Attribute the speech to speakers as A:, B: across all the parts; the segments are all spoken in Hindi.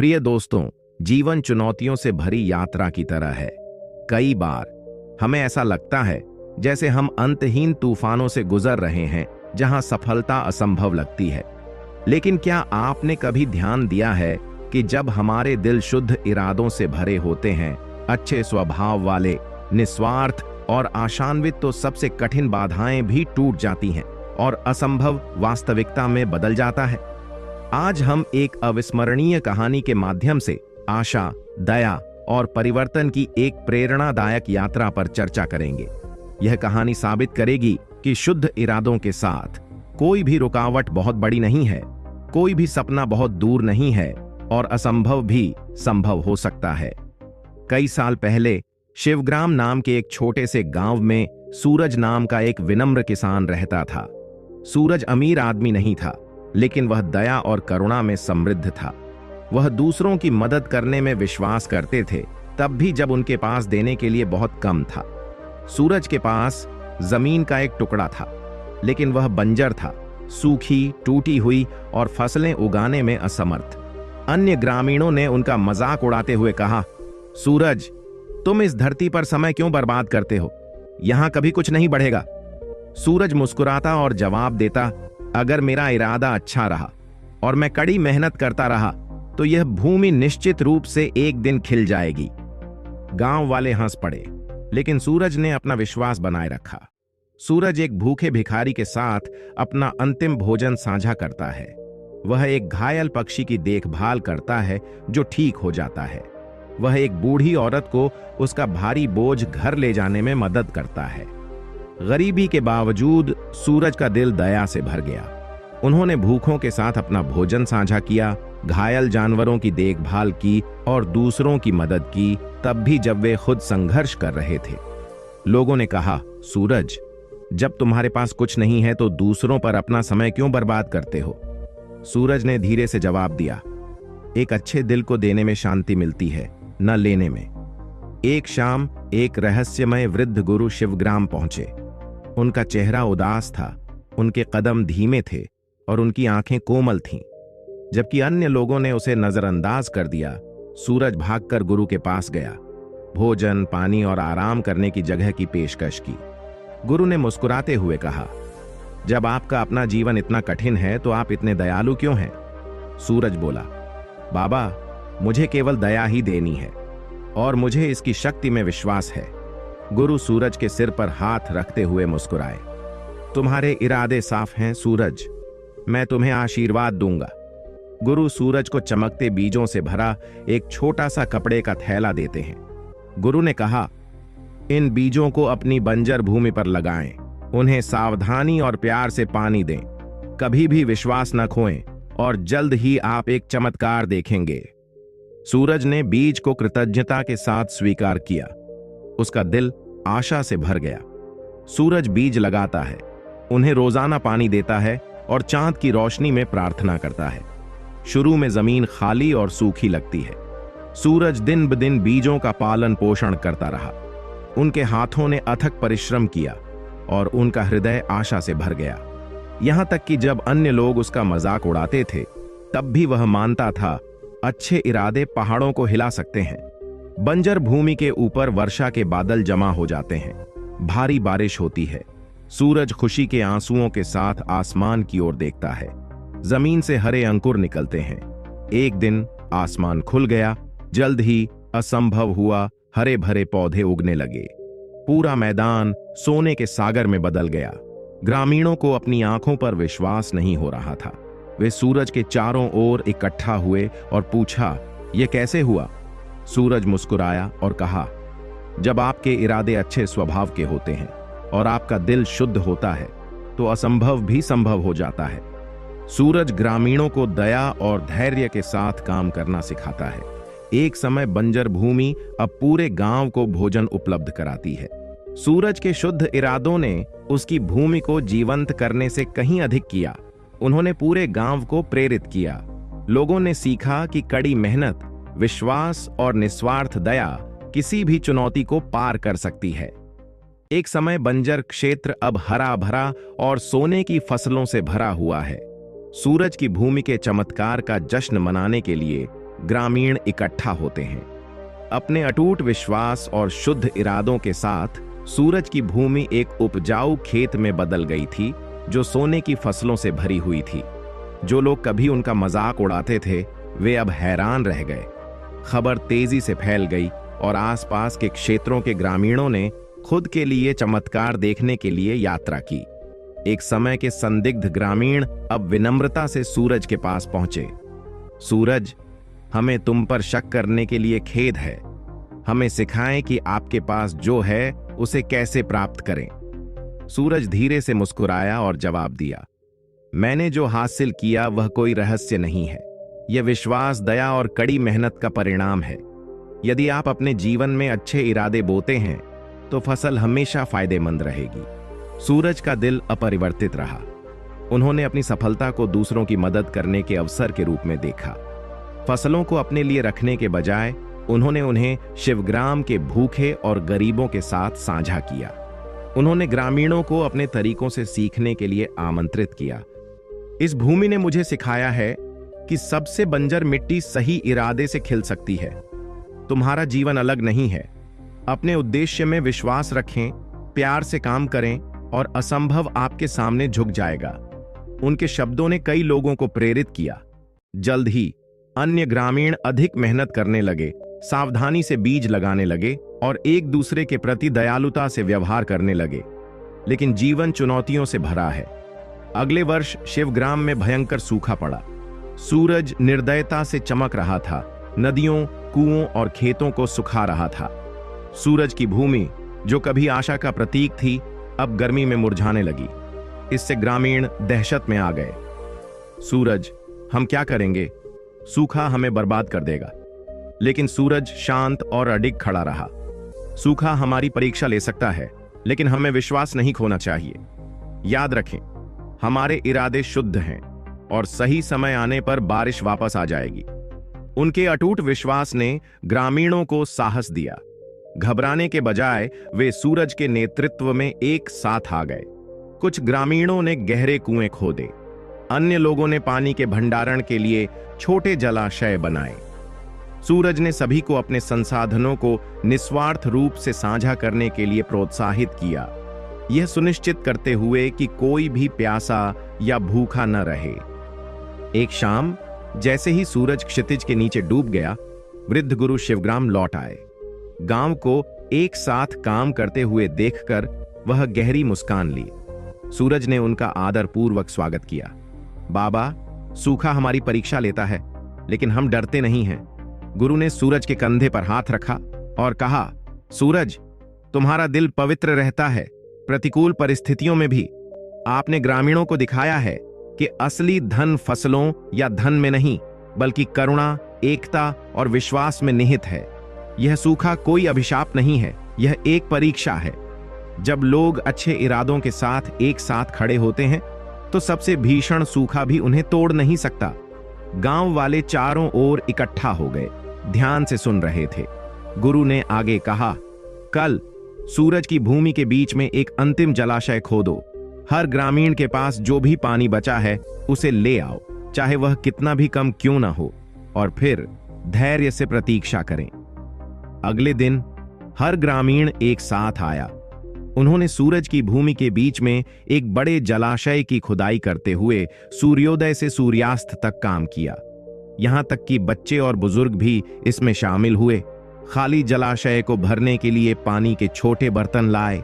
A: प्रिय दोस्तों, जीवन चुनौतियों से भरी यात्रा की तरह है। कई बार हमें ऐसा लगता है जैसे हम अंतहीन तूफानों से गुजर रहे हैं, जहां सफलता असंभव लगती है। लेकिन क्या आपने कभी ध्यान दिया है कि जब हमारे दिल शुद्ध इरादों से भरे होते हैं, अच्छे स्वभाव वाले, निस्वार्थ और आशान्वित, तो सबसे कठिन बाधाएं भी टूट जाती हैं और असंभव वास्तविकता में बदल जाता है। आज हम एक अविस्मरणीय कहानी के माध्यम से आशा, दया और परिवर्तन की एक प्रेरणादायक यात्रा पर चर्चा करेंगे। यह कहानी साबित करेगी कि शुद्ध इरादों के साथ कोई भी रुकावट बहुत बड़ी नहीं है, कोई भी सपना बहुत दूर नहीं है और असंभव भी संभव हो सकता है। कई साल पहले शिवग्राम नाम के एक छोटे से गांव में सूरज नाम का एक विनम्र किसान रहता था। सूरज अमीर आदमी नहीं था, लेकिन वह दया और करुणा में समृद्ध था। वह दूसरों की मदद करने में विश्वास करते थे, तब भी जब उनके पास देने के लिए बहुत कम था। सूरज के पास जमीन का एक टुकड़ा था, लेकिन वह बंजर था, सूखी, टूटी हुई और फसलें उगाने में असमर्थ। अन्य ग्रामीणों ने उनका मजाक उड़ाते हुए कहा, सूरज, तुम इस धरती पर समय क्यों बर्बाद करते हो? यहां कभी कुछ नहीं बढ़ेगा। सूरज मुस्कुराता और जवाब देता, अगर मेरा इरादा अच्छा रहा और मैं कड़ी मेहनत करता रहा तो यह भूमि निश्चित रूप से एक दिन खिल जाएगी। गांव वाले हंस पड़े, लेकिन सूरज ने अपना विश्वास बनाए रखा। सूरज एक भूखे भिखारी के साथ अपना अंतिम भोजन साझा करता है। वह एक घायल पक्षी की देखभाल करता है जो ठीक हो जाता है। वह एक बूढ़ी औरत को उसका भारी बोझ घर ले जाने में मदद करता है। गरीबी के बावजूद सूरज का दिल दया से भर गया। उन्होंने भूखों के साथ अपना भोजन साझा किया, घायल जानवरों की देखभाल की और दूसरों की मदद की, तब भी जब वे खुद संघर्ष कर रहे थे। लोगों ने कहा, सूरज, जब तुम्हारे पास कुछ नहीं है तो दूसरों पर अपना समय क्यों बर्बाद करते हो? सूरज ने धीरे से जवाब दिया, एक अच्छे दिल को देने में शांति मिलती है, न लेने में। एक शाम एक रहस्यमय वृद्ध गुरु शिवग्राम पहुंचे। उनका चेहरा उदास था, उनके कदम धीमे थे और उनकी आंखें कोमल थीं। जबकि अन्य लोगों ने उसे नजरअंदाज कर दिया, सूरज भागकर गुरु के पास गया। भोजन, पानी और आराम करने की जगह की पेशकश की। गुरु ने मुस्कुराते हुए कहा, जब आपका अपना जीवन इतना कठिन है तो आप इतने दयालु क्यों हैं? सूरज बोला, बाबा, मुझे केवल दया ही देनी है और मुझे इसकी शक्ति में विश्वास है। गुरु सूरज के सिर पर हाथ रखते हुए मुस्कुराए, तुम्हारे इरादे साफ हैं सूरज, मैं तुम्हें आशीर्वाद दूंगा। गुरु सूरज को चमकते बीजों से भरा एक छोटा सा कपड़े का थैला देते हैं। गुरु ने कहा, इन बीजों को अपनी बंजर भूमि पर लगाएं, उन्हें सावधानी और प्यार से पानी दें, कभी भी विश्वास न खोएं और जल्द ही आप एक चमत्कार देखेंगे। सूरज ने बीज को कृतज्ञता के साथ स्वीकार किया। उसका दिल आशा से भर गया। सूरज बीज लगाता है, उन्हें रोजाना पानी देता है और चांद की रोशनी में प्रार्थना करता है। शुरू में जमीन खाली और सूखी लगती है। सूरज दिन ब दिन बीजों का पालन पोषण करता रहा। उनके हाथों ने अथक परिश्रम किया और उनका हृदय आशा से भर गया। यहां तक कि जब अन्य लोग उसका मजाक उड़ाते थे, तब भी वह मानता था, अच्छे इरादे पहाड़ों को हिला सकते हैं। बंजर भूमि के ऊपर वर्षा के बादल जमा हो जाते हैं, भारी बारिश होती है। सूरज खुशी के आंसुओं के साथ आसमान की ओर देखता है। जमीन से हरे अंकुर निकलते हैं। एक दिन आसमान खुल गया। जल्द ही असंभव हुआ, हरे भरे पौधे उगने लगे। पूरा मैदान सोने के सागर में बदल गया। ग्रामीणों को अपनी आंखों पर विश्वास नहीं हो रहा था। वे सूरज के चारों ओर इकट्ठा हुए और पूछा, यह कैसे हुआ? सूरज मुस्कुराया और कहा, जब आपके इरादे अच्छे स्वभाव के होते हैं और आपका दिल शुद्ध होता है तो असंभव भी संभव हो जाता है। सूरज ग्रामीणों को दया और धैर्य के साथ काम करना सिखाता है। एक समय बंजर भूमि अब पूरे गांव को भोजन उपलब्ध कराती है। सूरज के शुद्ध इरादों ने उसकी भूमि को जीवंत करने से कहीं अधिक किया। उन्होंने पूरे गांव को प्रेरित किया। लोगों ने सीखा कि कड़ी मेहनत, विश्वास और निस्वार्थ दया किसी भी चुनौती को पार कर सकती है। एक समय बंजर क्षेत्र अब हरा भरा और सोने की फसलों से भरा हुआ है। सूरज की भूमि के चमत्कार का जश्न मनाने के लिए ग्रामीण इकट्ठा होते हैं। अपने अटूट विश्वास और शुद्ध इरादों के साथ सूरज की भूमि एक उपजाऊ खेत में बदल गई थी, जो सोने की फसलों से भरी हुई थी। जो लोग कभी उनका मजाक उड़ाते थे, वे अब हैरान रह गए। खबर तेजी से फैल गई और आसपास के क्षेत्रों के ग्रामीणों ने खुद के लिए चमत्कार देखने के लिए यात्रा की। एक समय के संदिग्ध ग्रामीण अब विनम्रता से सूरज के पास पहुंचे। सूरज, हमें तुम पर शक करने के लिए खेद है। हमें सिखाएं कि आपके पास जो है उसे कैसे प्राप्त करें। सूरज धीरे से मुस्कुराया और जवाब दिया, मैंने जो हासिल किया वह कोई रहस्य नहीं है। यह विश्वास, दया और कड़ी मेहनत का परिणाम है। यदि आप अपने जीवन में अच्छे इरादे बोते हैं तो फसल हमेशा फायदेमंद रहेगी। सूरज का दिल अपरिवर्तित रहा। उन्होंने अपनी सफलता को दूसरों की मदद करने के अवसर के रूप में देखा। फसलों को अपने लिए रखने के बजाय उन्होंने उन्हें शिवग्राम के भूखे और गरीबों के साथ साझा किया। उन्होंने ग्रामीणों को अपने तरीकों से सीखने के लिए आमंत्रित किया। इस भूमि ने मुझे सिखाया है कि सबसे बंजर मिट्टी सही इरादे से खिल सकती है। तुम्हारा जीवन अलग नहीं है। अपने उद्देश्य में विश्वास रखें, प्यार से काम करें और असंभव आपके सामने झुक जाएगा। उनके शब्दों ने कई लोगों को प्रेरित किया। जल्द ही अन्य ग्रामीण अधिक मेहनत करने लगे, सावधानी से बीज लगाने लगे और एक दूसरे के प्रति दयालुता से व्यवहार करने लगे। लेकिन जीवन चुनौतियों से भरा है। अगले वर्ष शिवग्राम में भयंकर सूखा पड़ा। सूरज निर्दयता से चमक रहा था, नदियों, कुओं और खेतों को सुखा रहा था। सूरज की भूमि, जो कभी आशा का प्रतीक थी, अब गर्मी में मुरझाने लगी। इससे ग्रामीण दहशत में आ गए। सूरज, हम क्या करेंगे? सूखा हमें बर्बाद कर देगा। लेकिन सूरज शांत और अडिग खड़ा रहा। सूखा हमारी परीक्षा ले सकता है, लेकिन हमें विश्वास नहीं खोना चाहिए। याद रखें, हमारे इरादे शुद्ध हैं और सही समय आने पर बारिश वापस आ जाएगी। उनके अटूट विश्वास ने ग्रामीणों को साहस दिया। घबराने के बजाय वे सूरज के नेतृत्व में एक साथ आ गए। कुछ ग्रामीणों ने गहरे कुएं खोदे, अन्य लोगों ने पानी के भंडारण के लिए छोटे जलाशय बनाए। सूरज ने सभी को अपने संसाधनों को निस्वार्थ रूप से साझा करने के लिए प्रोत्साहित किया, यह सुनिश्चित करते हुए कि कोई भी प्यासा या भूखा न रहे। एक शाम, जैसे ही सूरज क्षितिज के नीचे डूब गया, वृद्ध गुरु शिवग्राम लौट आए। गांव को एक साथ काम करते हुए देखकर वह गहरी मुस्कान ली। सूरज ने उनका आदरपूर्वक स्वागत किया। बाबा, सूखा हमारी परीक्षा लेता है, लेकिन हम डरते नहीं हैं। गुरु ने सूरज के कंधे पर हाथ रखा और कहा, सूरज, तुम्हारा दिल पवित्र रहता है। प्रतिकूल परिस्थितियों में भी आपने ग्रामीणों को दिखाया है कि असली धन फसलों या धन में नहीं, बल्कि करुणा, एकता और विश्वास में निहित है। यह सूखा कोई अभिशाप नहीं है, यह एक परीक्षा है। जब लोग अच्छे इरादों के साथ एक साथ खड़े होते हैं तो सबसे भीषण सूखा भी उन्हें तोड़ नहीं सकता। गांव वाले चारों ओर इकट्ठा हो गए, ध्यान से सुन रहे थे। गुरु ने आगे कहा, कल सूरज की भूमि के बीच में एक अंतिम जलाशय खोदो। हर ग्रामीण के पास जो भी पानी बचा है उसे ले आओ, चाहे वह कितना भी कम क्यों ना हो, और फिर धैर्य से प्रतीक्षा करें। अगले दिन हर ग्रामीण एक साथ आया। उन्होंने सूरज की भूमि के बीच में एक बड़े जलाशय की खुदाई करते हुए सूर्योदय से सूर्यास्त तक काम किया। यहां तक कि बच्चे और बुजुर्ग भी इसमें शामिल हुए। खाली जलाशय को भरने के लिए पानी के छोटे बर्तन लाए।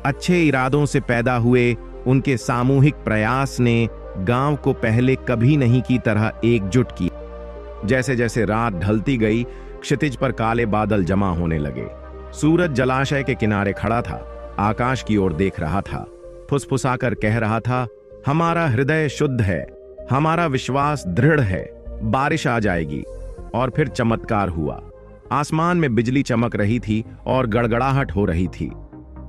A: अच्छे इरादों से पैदा हुए उनके सामूहिक प्रयास ने गांव को पहले कभी नहीं की तरह एकजुट किया। जैसे जैसे रात ढलती गई, क्षितिज पर काले बादल जमा होने लगे। सूरज जलाशय के किनारे खड़ा था, आकाश की ओर देख रहा था, फुसफुसाकर कह रहा था, हमारा हृदय शुद्ध है, हमारा विश्वास दृढ़ है, बारिश आ जाएगी। और फिर चमत्कार हुआ। आसमान में बिजली चमक रही थी और गड़गड़ाहट हो रही थी।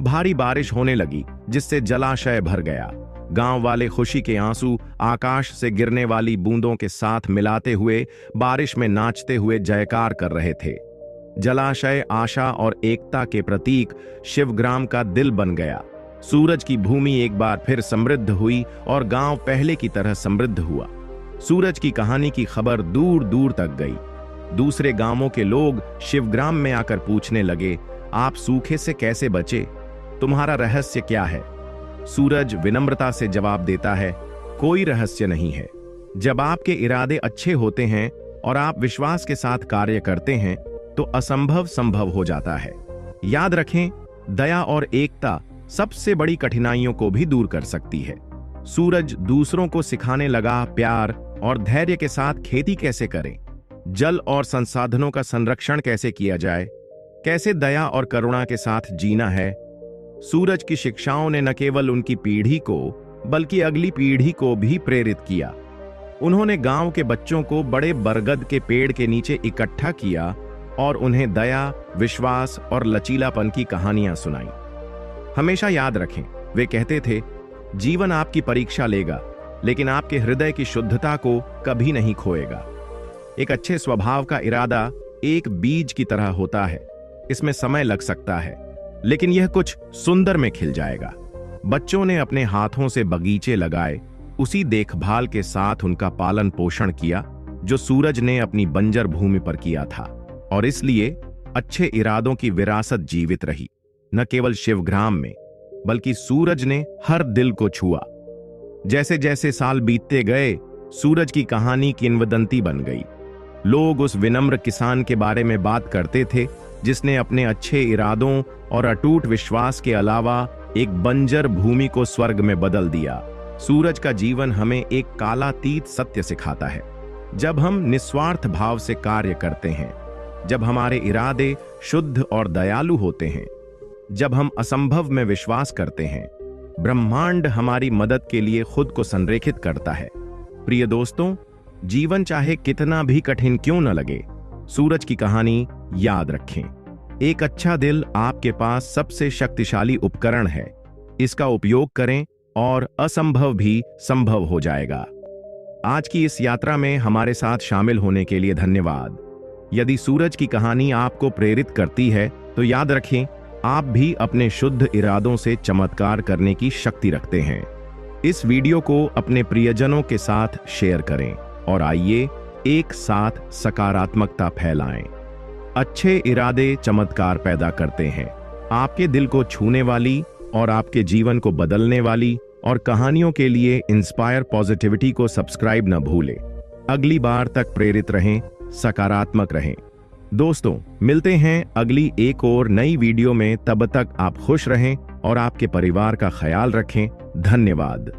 A: भारी बारिश होने लगी, जिससे जलाशय भर गया। गांव वाले खुशी के आंसू आकाश से गिरने वाली बूंदों के साथ मिलाते हुए बारिश में नाचते हुए जयकार कर रहे थे। जलाशय आशा और एकता के प्रतीक शिवग्राम का दिल बन गया। सूरज की भूमि एक बार फिर समृद्ध हुई और गांव पहले की तरह समृद्ध हुआ। सूरज की कहानी की खबर दूर दूर तक गई। दूसरे गांवों के लोग शिवग्राम में आकर पूछने लगे, आप सूखे से कैसे बचे? तुम्हारा रहस्य क्या है? सूरज विनम्रता से जवाब देता है, कोई रहस्य नहीं है। जब आपके इरादे अच्छे होते हैं और आप विश्वास के साथ कार्य करते हैं तो असंभव संभव हो जाता है। याद रखें, दया और एकता सबसे बड़ी कठिनाइयों को भी दूर कर सकती है। सूरज दूसरों को सिखाने लगा प्यार और धैर्य के साथ खेती कैसे करें, जल और संसाधनों का संरक्षण कैसे किया जाए, कैसे दया और करुणा के साथ जीना है। सूरज की शिक्षाओं ने न केवल उनकी पीढ़ी को बल्कि अगली पीढ़ी को भी प्रेरित किया। उन्होंने गांव के बच्चों को बड़े बरगद के पेड़ के नीचे इकट्ठा किया और उन्हें दया, विश्वास और लचीलापन की कहानियां सुनाई। हमेशा याद रखें, वे कहते थे, जीवन आपकी परीक्षा लेगा लेकिन आपके हृदय की शुद्धता को कभी नहीं खोएगा। एक अच्छे स्वभाव का इरादा एक बीज की तरह होता है। इसमें समय लग सकता है लेकिन यह कुछ सुंदर में खिल जाएगा। बच्चों ने अपने हाथों से बगीचे लगाए, उसी देखभाल के साथ उनका पालन पोषण किया जो सूरज ने अपनी बंजर भूमि पर किया था। और इसलिए अच्छे इरादों की विरासत जीवित रही, न केवल शिवग्राम में बल्कि सूरज ने हर दिल को छुआ। जैसे जैसे साल बीतते गए, सूरज की कहानी किंवदंती बन गई। लोग उस विनम्र किसान के बारे में बात करते थे जिसने अपने अच्छे इरादों और अटूट विश्वास के अलावा एक बंजर भूमि को स्वर्ग में बदल दिया। सूरज का जीवन हमें एक कालातीत सत्य सिखाता है। जब हम निस्वार्थ भाव से कार्य करते हैं, जब हमारे इरादे शुद्ध और दयालु होते हैं, जब हम असंभव में विश्वास करते हैं, ब्रह्मांड हमारी मदद के लिए खुद को संरेखित करता है। प्रिय दोस्तों, जीवन चाहे कितना भी कठिन क्यों न लगे, सूरज की कहानी याद रखें। एक अच्छा दिल आपके पास सबसे शक्तिशाली उपकरण है। इसका उपयोग करें और असंभव भी संभव हो जाएगा। आज की इस यात्रा में हमारे साथ शामिल होने के लिए धन्यवाद। यदि सूरज की कहानी आपको प्रेरित करती है तो याद रखें, आप भी अपने शुद्ध इरादों से चमत्कार करने की शक्ति रखते हैं। इस वीडियो को अपने प्रियजनों के साथ शेयर करें और आइए एक साथ सकारात्मकता फैलाएं। अच्छे इरादे चमत्कार पैदा करते हैं। आपके दिल को छूने वाली और आपके जीवन को बदलने वाली और कहानियों के लिए इंस्पायर पॉजिटिविटी को सब्सक्राइब न भूलें। अगली बार तक प्रेरित रहें, सकारात्मक रहें। दोस्तों, मिलते हैं अगली एक और नई वीडियो में। तब तक आप खुश रहें और आपके परिवार का ख्याल रखें। धन्यवाद।